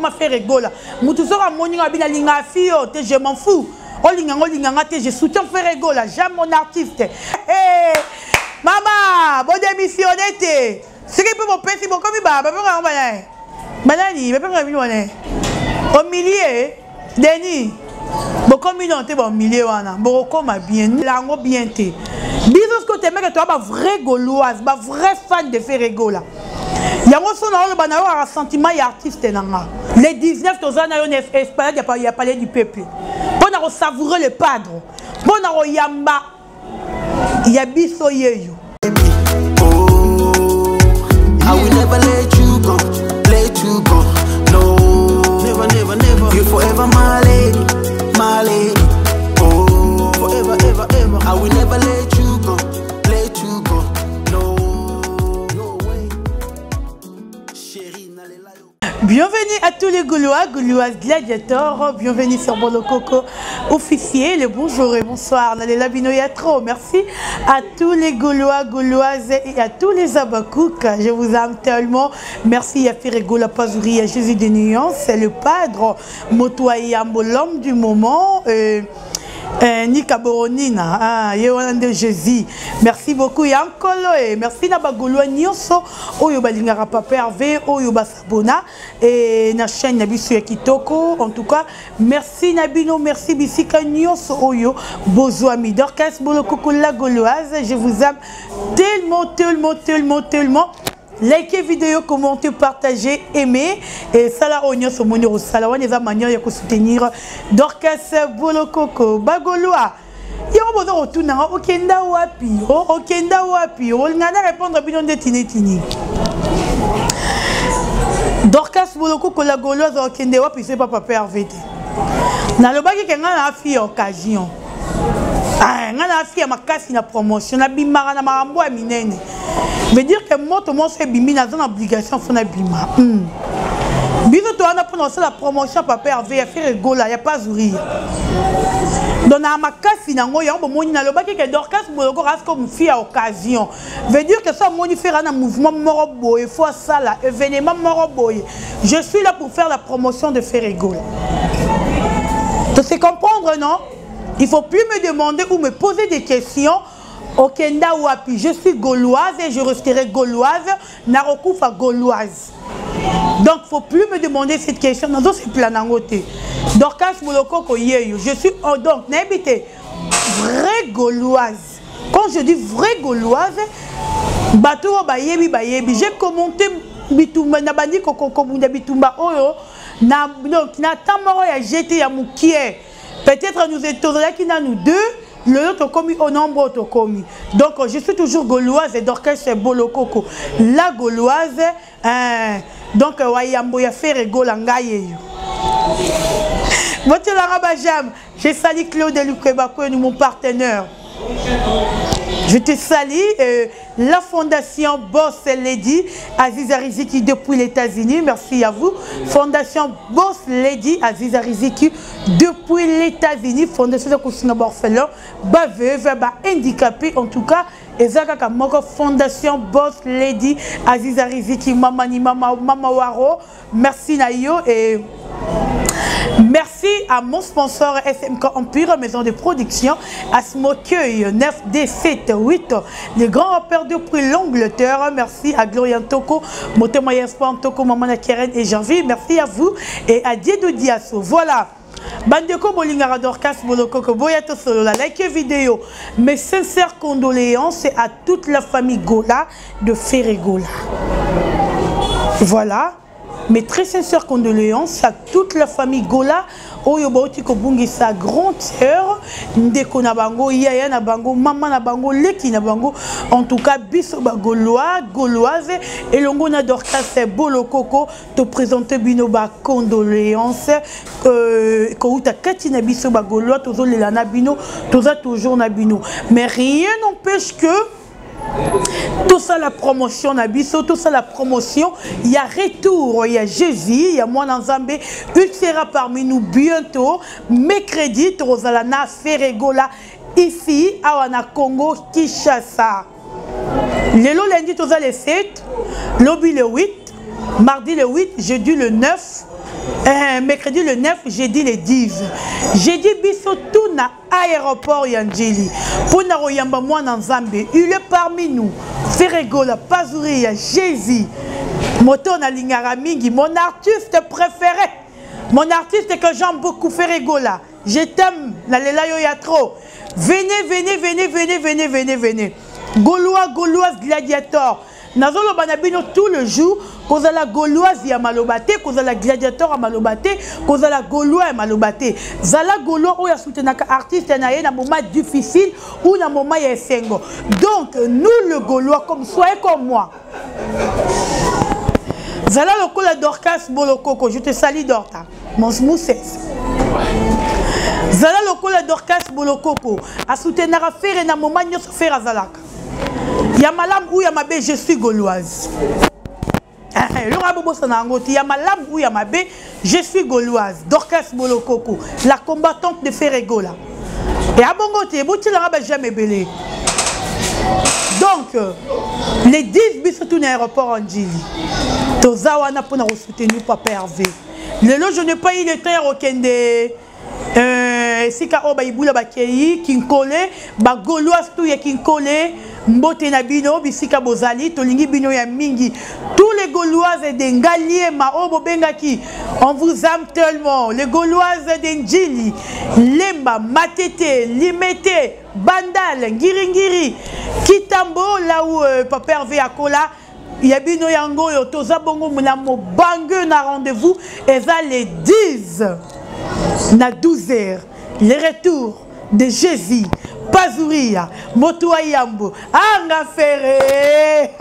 comment faire rigoler. Moutou sera moni abina linga fio, je m'en fous. Olinganga, je soutiens faire rigoler. J'aime mon artiste. Hey, maman, bon démissionné. C'est que pour mon petit, bon comme il va, banani, au milieu, Denis. Bon comme il est au milieu, bon comme bien, lango bien te. Bisous que tu aimes que tu as un vrai gauloise, un vrai fan de faire rigoler. Il y a un sentiment artiste. Les 19 ans, il y a parlé du peuple. Pour savourer le padre. Pour yamba, il y a biso yeyo. I will never let you go, no, never. You're forever my lady, oh, forever, ever. I will never let you go, no way. Chérie, bienvenue à tous les Gaulois, Gauloises gladiateurs, bienvenue sur Bolokoko officiel, bonjour et bonsoir, Nalela Binoya trop, merci à tous les Gaulois, Gauloises et à tous les Abakouk, je vous aime tellement, merci à Ferregola Pazouri, à Jésus de Nuance, c'est le padre, Motoyambo, l'homme du moment, Nika Boronina, de Jésus. Merci beaucoup, Yankolo. Merci na bagolo nyonso oyo balingara papa Hervé oyo basabona et na chaîne na biso ya kitoko. En tout cas, merci Nabino, merci bisika nyonso oyo bozwami Dorcas Bolokoko la gauloise. Je vous aime tellement. Likez vidéo, commentez, partagez, aimez. Et ça là, on y a ce monero salawan, les manières de soutenir Dorcas Bolokoko. Bagoloa. Il y a un besoin de retour. Okenda wapi. On a répondre à bidon de tini. Dorcas Bolokoko la gauloise okenda wapi, c'est pas papa Hervé. Na le bagi que ngana a fait occasion. Ngana a fait ma casse na promotion na bimara na marambo a minene. Veut dire que moi, tout le monde s'est bimé dans une obligation de faire bima. Bisous, tu as pour la promotion, papa Hervé, il y a fait rigoler, il n'y a pas sourire. Donc, dans ma casse, il y a un moment qui Dorcas comme fille à occasion. Veut dire que ça, moi, il fait un mouvement morobo, il faut ça là, événement morobo. Je suis là pour faire la promotion de faire rigoler. Tu sais comprendre, non? Il ne faut plus me demander ou me poser des questions. Okenda wapi, je suis gauloise et je resterai gauloise, Narokufa gauloise. Donc, il ne faut plus me demander cette question. Non, c'est planangoté. Dorcas Bolokoko yeyo, je suis donc n'habité vraie gauloise. Quand je dis vraie gauloise, bateau bayebi, j'ai commenté bitumba nabandi kokokobunda bitumba oyo na donc na tamoro ya jeté ya mukie. Peut-être nous étions là qui n'a nous deux. Le autre commis au nombre autre commis. Donc je suis toujours gauloise et Dorcas Bolokoko. La gauloise, donc Wayambo ya fait rigolanga yeyo. Votre Larabajam, j'ai sali Claude Lukebako, mon partenaire. Je te salue, la fondation Boss Lady, Aziza Riziki depuis les États-Unis, merci à vous. Fondation Boss Lady, Aziza Riziki depuis les États-Unis, fondation de Kusina Borfelon, veuve, handicapé, en tout cas, et Zaka Moko, fondation Boss Lady, Aziza Riziki, Mama Waro, merci Nayo et. Merci à mon sponsor SMK Empire, maison de production, à Smokeul 9D78, les grands rappeurs de prix l'Angleterre. Merci à Gloria Toko, Motemoyen Sport Toko, Maman Keren et Janvier. Merci à vous et à Diedou Diasso. Voilà. Bandeko Bolingara Dorcas Bolokoko Boyato Solo, la like vidéo. Mes sincères condoléances à toute la famille Gola de Ferregola. Voilà. Mes très sincères condoléances à toute la famille Gola, Oyoboti Kobungi, sa grande sœur, Ndeko Nabango, Yaya Nabango, Maman Nabango, Leki Nabango, en tout cas, Bisoba Gaulois, Gauloise, et Longona Dorcas Bolokoko, te présenter Binoba condoléances, Kouta Katina Bisoba Gaulois, Tozo Lelana Bino, Toza toujours Nabino. Mais rien n'empêche que. Tout ça la promotion Nabiso, tout ça la promotion, il y a retour, il y a Jésus, il y a moi dans Zambé, il sera parmi nous bientôt, mercredi, Rosalana Ferregola, ici, à Wana Congo, Kinshasa. Lélo lundi, tout ça le 7, lobby le 8, mardi le 8, jeudi le 9, mercredi le 9, jeudi le 10. Jeudi biso tout na aéroport Yanjili. Pour na royamba mwana nzambe, il est parmi nous. Feregola, Pazuri, Jésus. Moto na lingara mingi, mon artiste préféré. Mon artiste que j'aime beaucoup, Feregola. Je t'aime, la lela yo ya trop. Venez, venez, venez, venez, venez, venez, venez. Gaulois, Gauloise, gladiator. Nazolo banabino tout le jour, cause la Gauloise ya malobate, cause la gladiator à malobate, cause la Gaulois à malobate. Zala Gaulois ou ya soutenaka artiste na ye na moment difficile ou na moment ya sengo. Donc nous le Gaulois comme soyez comme moi. Zala lokola Dorcas Bolokoko, je te salue Dorta. Mon mousses. Zala lokola Dorcas Bolokoko, a soutenaka faire na moment nyos faire azalaka. Yamalam ou Yamabe, je suis gauloise. Yamalam ou Yamabe, je suis gauloise. Dorcas Bolokoko, la combattante de Feregola. Et à Bongote, Boutilara jamais belé. Donc, les 10 bis sont à l'aéroport en Djili. Tozawana pour nous soutenir Papa Hervé. Le lot, je n'ai pas eu le temps au Kende. Sika Oba Iboula Bakei, Kinkole, Bagoloas tout ya Kinkole. Mbote na bino bisika bozali tolingi bino ya mingi tous les Gauloises d'Engalie Maobo Bengaki on vous aime tellement les Gauloises d'Endjili Lemba Matete Limete Bandal Ngiringiri Kitambo là où Papa Hervé Akola Yabino Yango Toza Bongo Munamo Bangue na rendez-vous et ça les 10 na 12h les retours de Jésus Pazuria, Motua Yambo, Anga Ferré.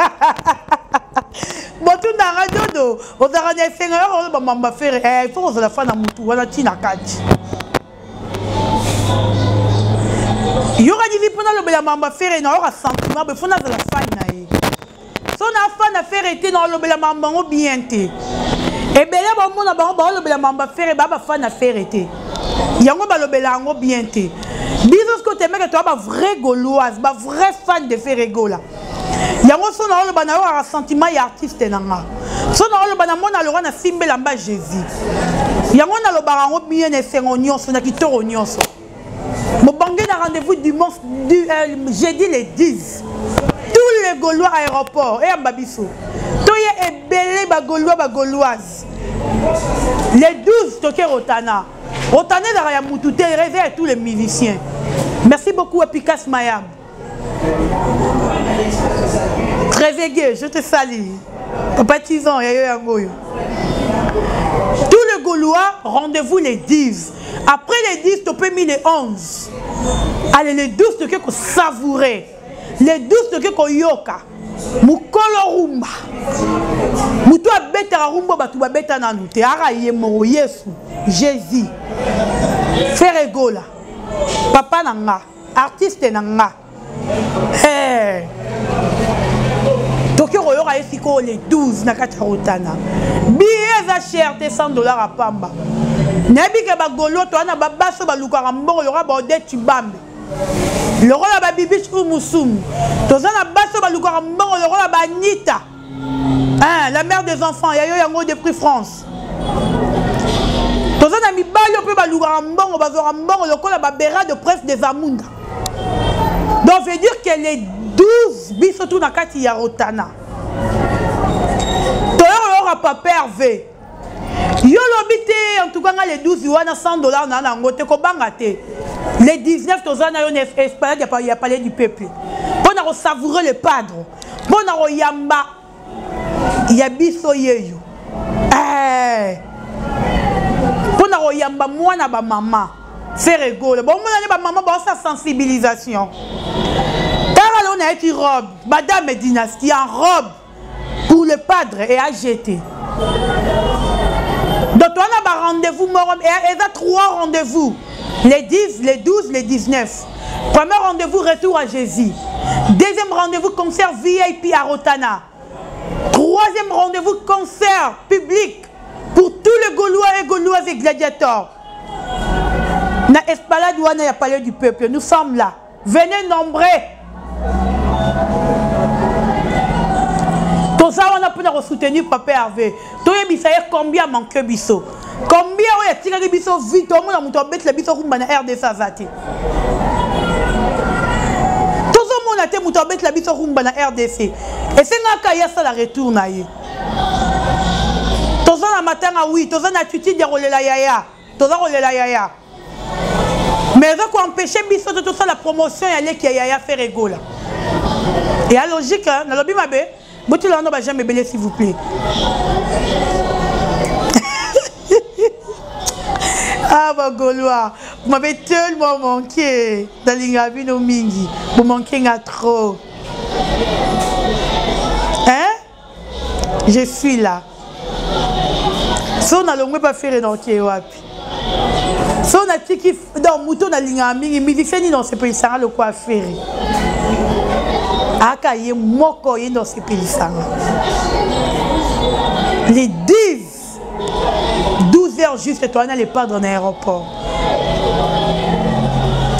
Motu Nara Dodo, on a ramené Seigneur, on m'a fait, il faut que la fin de Moutou, on a tina kati. Il y aura des vies pour nous, le mamba ferré, il y aura sentiment, mais il faut que la fin naïe. Son affaire n'a fait été dans le mamba bien été. Et bien là, on a le mamba ferré, baba fan a fait été. Il y a un peu bien été. Bizos côté mec tu as un vrai gauloise, un vrai fan de Feregola. Il y a un sentiment et artiste nanga. Son le banamon a le na simbe lamba Jésus. Il y a un barango bien et c'est oignon, son akito oignon. Mon bangé na rendez-vous dimanche jeudi les 10. Tous les Gaulois aéroport et Ambabiso. Toye est belé ba Gaulois ba Gauloise. Les 12 toke Rotana. Rotana derrière Moutouté réveille tous les musiciens. Merci beaucoup Epikas Mayam. Très égé, je te salue. Papa Tizan, Yayo. Tous les Gaulois, rendez-vous les 10. Après les 10, tu peux mis les 11. Allez, les 12, tu peux savourer. Les 12, tu peux yoka. Mukolo rumba. Mutu abeta rumba batu babeta nanu te araye mo Yesu Jésus Feregola papa nanga artiste nanga toki royora esiko les 12 na kati Rotana billet za cher te $100 à pamba nabi ke ba golo to ana babaso balukara mbongo lora ba ode tubambe le roi la babibich ou moussoum tozana baso balukara mbongo le roi la banita la mère des enfants yayo yango de prix France tozana mibayo pe balukara mbongo bazora mbongo le kola babera de presse des Amunda. Donc veut dire que les 12 biso tout na kati ya Rotana toyo aura pas Hervé yo lobité en tout cas les 12 wana $100 na ngote ko bangate. Les 19 tozana yo nef Espagne il y a parlé du peuple. Pour na savourer le padre. Pour na yamba ya biso yeyo. Pour na yamba mwana ba mama. Feregola. Bon mwana ba mama ba sa sensibilisation. Car on a été robe, madame et dynastie en robe pour le padre et AGT. Donc on a un rendez-vous, et il y a 3 rendez-vous. Les 10, les 12, les 19. Premier rendez-vous, retour à Jésus. Deuxième rendez-vous, concert VIP à Rotana. Troisième rendez-vous, concert public pour tous les Gaulois et Gauloises et gladiateurs. Na Espalade ou na Palais du Peuple, nous sommes là. Venez nombreux. Tout ça, on a pu soutenir Papa Hervé. Tout le monde combien manque biso. Combien on a tiré des bisous vite, on a monté la bisou rumba na RDC azati. Tout le monde a été monté la bisou rumba na RDC. Et c'est là qu'il ça la retourne aille. Tout le matin à oui, tout le monde a tuti de rouler la yaya. Tout le monde rouler la yaya. Mais ça qu'on empêche bisou de tout ça la promotion et aller qui yaya faire rigolo. Et à logique, hein, dans le bimabé, vous ne l'avez jamais belé s'il vous plaît. Ah, ma Gaulois, vous m'avez tellement manqué dans l'Ingabino Mingi. Vous manquez à trop. Hein? Je suis là. Si on a le pas faire dans Kéwapi. Si on a tiki dans Mouton dans l'Ingabino, musicien dans ce pays, ça a le quoi faire. Akaye moko yi dans ce pays. Les 12 heures juste, toi, on a les pas dans l'aéroport.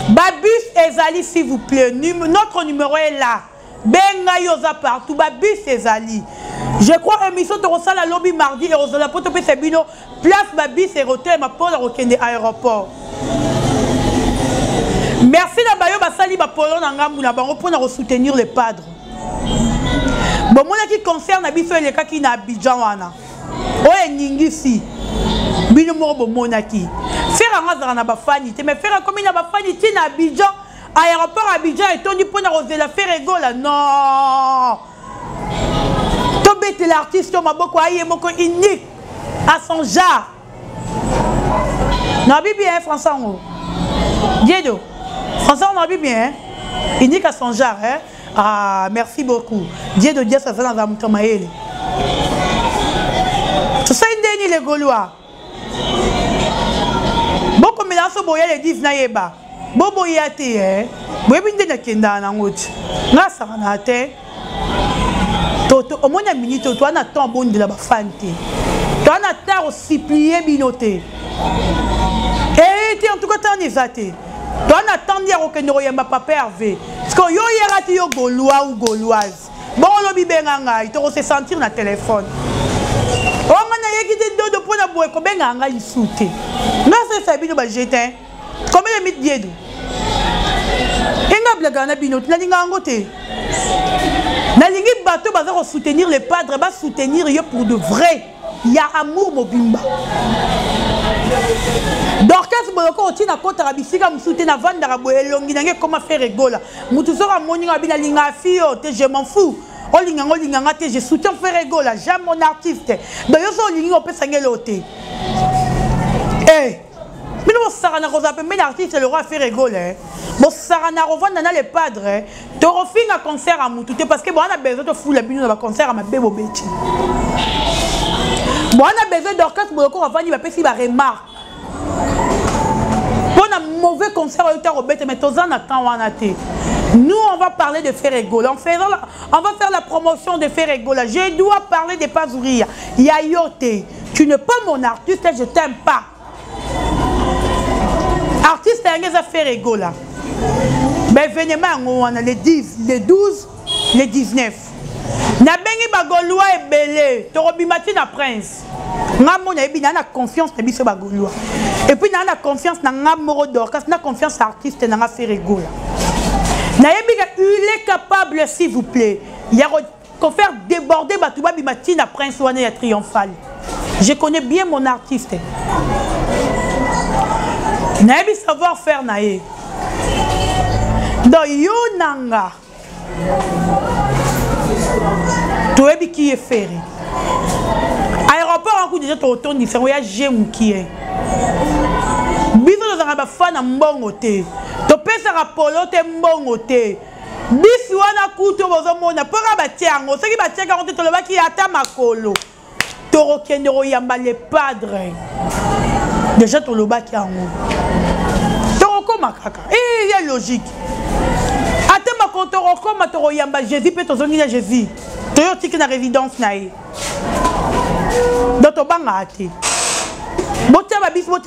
Babus Ezali, s'il vous plaît. Notre numéro est là. Benga yoza partout. Babus Ezali. Je crois émission de Rosa la lobby mardi et Rosa la poto Sebino. Place Babus et Rotel, ma pauvre Rokende aéroport. Merci d'abayo basali ba polo na ngambu na bango pour soutenir les padres. Bon, moi qui concerne Abisso et les cas qui na Abidjan wana. Oye ningisi. Bino mo bo monaki. Faire un hasard na ba fanité mais faire comme na ba fanité na Abidjan aéroport Abidjan et toni pour na roser la faire rigola. Non. To bête l'artiste ma boko aye moko unique à son genre. Na bibi hein François ngo. Diedo. François, on a vu bien, il dit qu'à son genre, hein? Ah, merci beaucoup. Dieu de Dieu, ça fait dans la mouton maïle. Tout ça, il dénie les Gaulois. Beaucoup de gens sont les 10 naïba. Bobo y a été, hein? Bobo y a été, hein? Là, ça en a été. Au moins, une minute, toi, on a tant bon de la fante. Toi, on a tant aussi plié, binoté. Et en tout cas, t'en es athée. Tu as attendu que nous n'ayons pas perdu. Parce que yo y a Gaulois ou Gauloise. Bon, on a tu se sentir dans le téléphone. On a dit que tu as dit que tu as dit que tu as dit que tu as dit que combien de mètres tu as dit que tu as dit que tu as soutenir les padres, soutenir pour de vrai. Il y a amour mobimba. Dorcas boloko otina kota rabisika musute na vanda raboye longi nange comment faire rigola. Mutu sora moni ngabina linga fio te je m'en fous. Olinga te je soutiens faire rigola, j'aime mon artiste. D'ailleurs so lingi opesa ngelote. Eh. Mais nous sarana rosa pe mais l'artiste le roi faire rigoler. Bon sarana rovanda na les padres. To refinga concert à mutu te parce que bon on a besoin de fou la bino na concert à ma bebo beti. Bon, on a besoin d'orchestre pour le va faire des remarques. Pour un mauvais concert, mais tous en attendant. Nous, on va parler de faire rigoler. On va faire la promotion de faire rigoler. Je dois parler de Pazouria. Yayote, tu n'es pas mon artiste, je t'aime pas. Artiste, il y a faire rigoler. Mais venez on a les 10, les 12, les 19. Na bengi bagolwa ebele to robimati na prince ngamo na ebina na confiance na biso bagolwa et puis na confiance na ngamo Dorcas na confiance artiste na faire rigola na ebika il est capable s'il vous plaît il y a qu'on faire déborder batuba bimati na prince wana ya triomphal. Je connais bien mon artiste na ebi savoir faire na e do yo nanga tu es qui est ferré. Aéroport en coup déjà ton retour différent. Il y a Gem qui est. Bisous dans un fan en bon côté. Tu peux faire un polo t'es bon côté. Bisous à la couteau aux hommes n'a pas rabattu en haut. Ce qui battait quand on te le bas qui attend ma colo. Toro Kendro Yamba les padres. Déjà ton le bas qui en haut. Toro comme caca. Et il y a logique. Attends ma compte comme Toro Yamba Jésus peut te donner Jésus. Tu as une résidence naïe. Dans ton banc à thé. Botia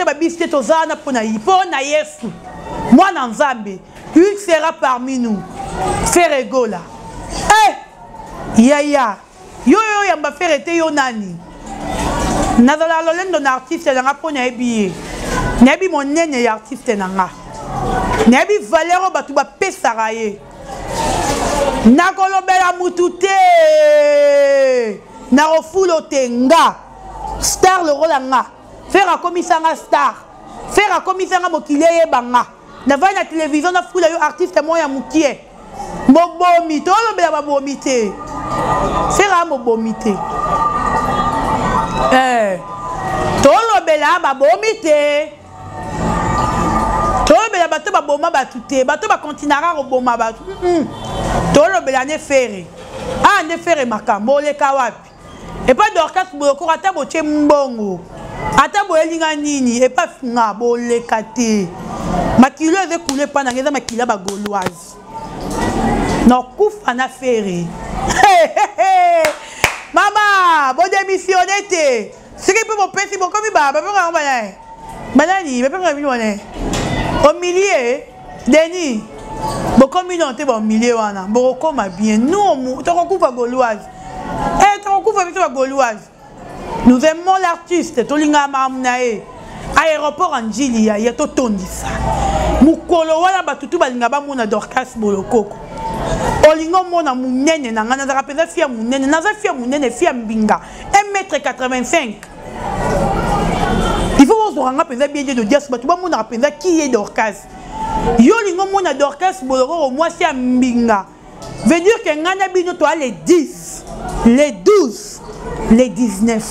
babis, tu zana pour naïe. Pour naïefu. Moi, dans Zambé, il sera parmi nous. Faire rigola. Eh! Yaya. Yo, yamba faire été yo nani. Nazala lolendo na artiste na nga pona ebi. Nebi monene ya artiste na nga. Nebi valero batu ba pesaka ye. Nakolobela mutute. Na refulo tenga. Star le rôle nga. Faire comme ça nga star. Faire comme ça nga mokile ye banga. Na va na télévision na fula yo artiste moya mukie. Mobomi to lobela ba bomité. Faire mobomité. Tolobela ba bomité. Tolobela bato ba boma batute, bato ba continuera ro boma batu. Tolobela ne fere. Ah ne fere makambo le kawapi. Et pas Dorcas Boloko ata boche mbongo. Ata boelinga nini et pas finga bole kate. Makilo eze coulé pa na ngeza makila ba gauloise. No kufa na fere. Maman, bon démissionné te. Ce qui peut mon père si mon commis bah pas on va là. Banani, mais pas on va là. Au milieu, Denis. Bon commis non te bon milieu wana. Bon comme bien. Nous tu recouvres gauloise. Eh tu recouvres avec la gauloise. Nous aimons l'artiste, tolinga mamnae. Aéroport en Gilia, ya to tondisa. Mukolo wana batutu balinga ba mona Dorcas Boloko. Olingo mona munene na ngana za pesa fia munene na za fia munene fia mbinga 1m85. Il faut vous rendre pesa bien de dire ba tu ba mona pesa qui est Dorcas. Yo lingo mona Dorcas Boloko au moins fia mbinga. Veut dire que ngana bino to les 10, les 12, les 19.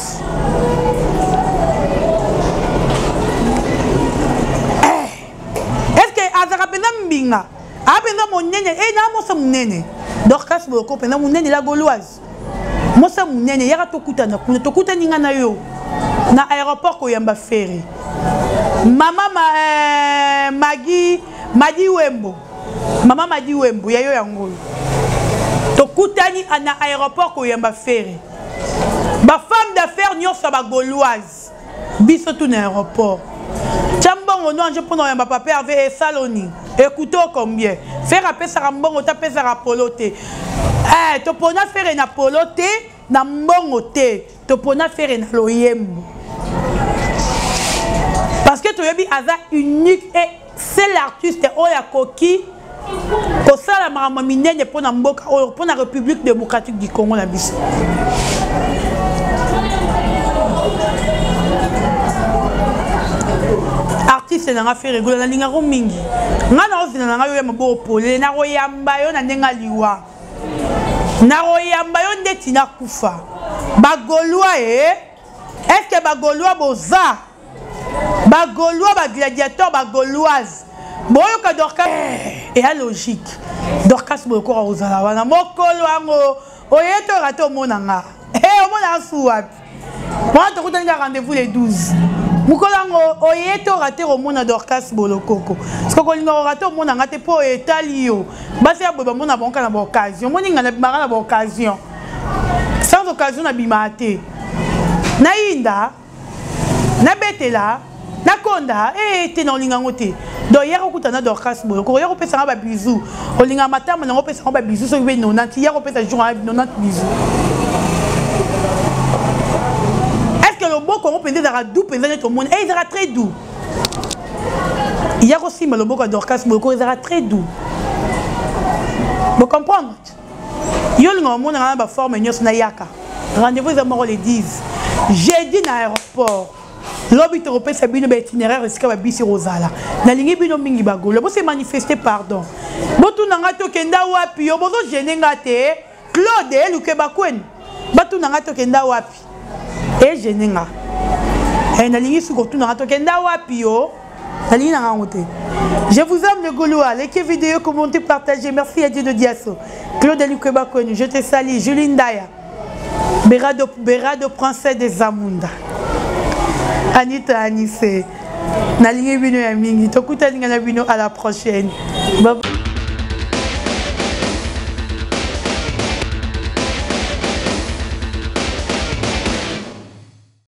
Est-ce que azara pesa mbinga? Apenda monene et na mosa monene Dorcas Boloko penda monene la gauloise mosa monene yaka tokuta na kuna tokuta ninga na yo na aéroport ko yamba ferry mama Madi Wembo mama Madi Wembo ya yo yangolo tokuta ni na aéroport ko yamba ferry ba femme d'affaires nyonso ba gauloise biso tout na aéroport Chambongo non je prends un papa Hervé et Saloni. Écoutez combien. Faire appeler ça mbongo taper ça poloté. Eh, to pona faire na poloté na mbongo té. To pona faire na loyembo. Parce que tu es aza unique et c'est l'artiste oya koki ko sala mama minene pona mboka o pona République démocratique du Congo na biso. Artiste n'a fait rigoler na linga mingi. Ngana ofina na yo mabo pole na royamba yo na ndenga liwa. Na royamba yo ndeti na kufa. Ba Gaulois est-ce que ba Gaulois boza? Ba Gaulois ba gladiateur ba Gauloise. Boyo ka Dorcas et à logique. Dorcas Boloko ozala wana mokolo ango oyeto rato monanga. Eh omona suwapi. Moi to kutanga rendez-vous les 12. Mukolango oyeto raté au mona Dorcas Boloko. Parce que kolinga raté au mona ngate po etalio. Basi aboba mona bonka na occasion. Moninga na bimara na occasion. Sans occasion na bimate. Na inda na betela na konda te na olinga ngote. Do yero kutana Dorcas Boloko. Yero pesa ba bisou. Olinga matama na pesa ba bisou so be 90. Yero pesa jour 90 bisous. Le boko on peut dire doux peut tout le monde et il sera très doux. Il y a aussi le boko Dorcas Boloko il sera très doux. Vous comprenez? Il y a le monde dans la forme na yaka. Rendez-vous les 10. Jeudi dans l'aéroport. L'objet européen c'est bien itinéraire risque ba bisi Rosala. Na lingi bino mingi bagolo. Bo se manifester pardon. Botu nanga to kenda wapi yo bozo gêner ngate. Claude Luke Bakwen. Botu nanga to kenda wapi. Et je n'ai pas. Je vous aime le Gaulois. Likez vidéo, commentez, partagez. Merci à Dieu de Diasso. Claude Lukwebakoni, je te salue. Julie Ndaya. Berado Princesse des Zamunda. Anita Anissé. À la prochaine. Bye bye.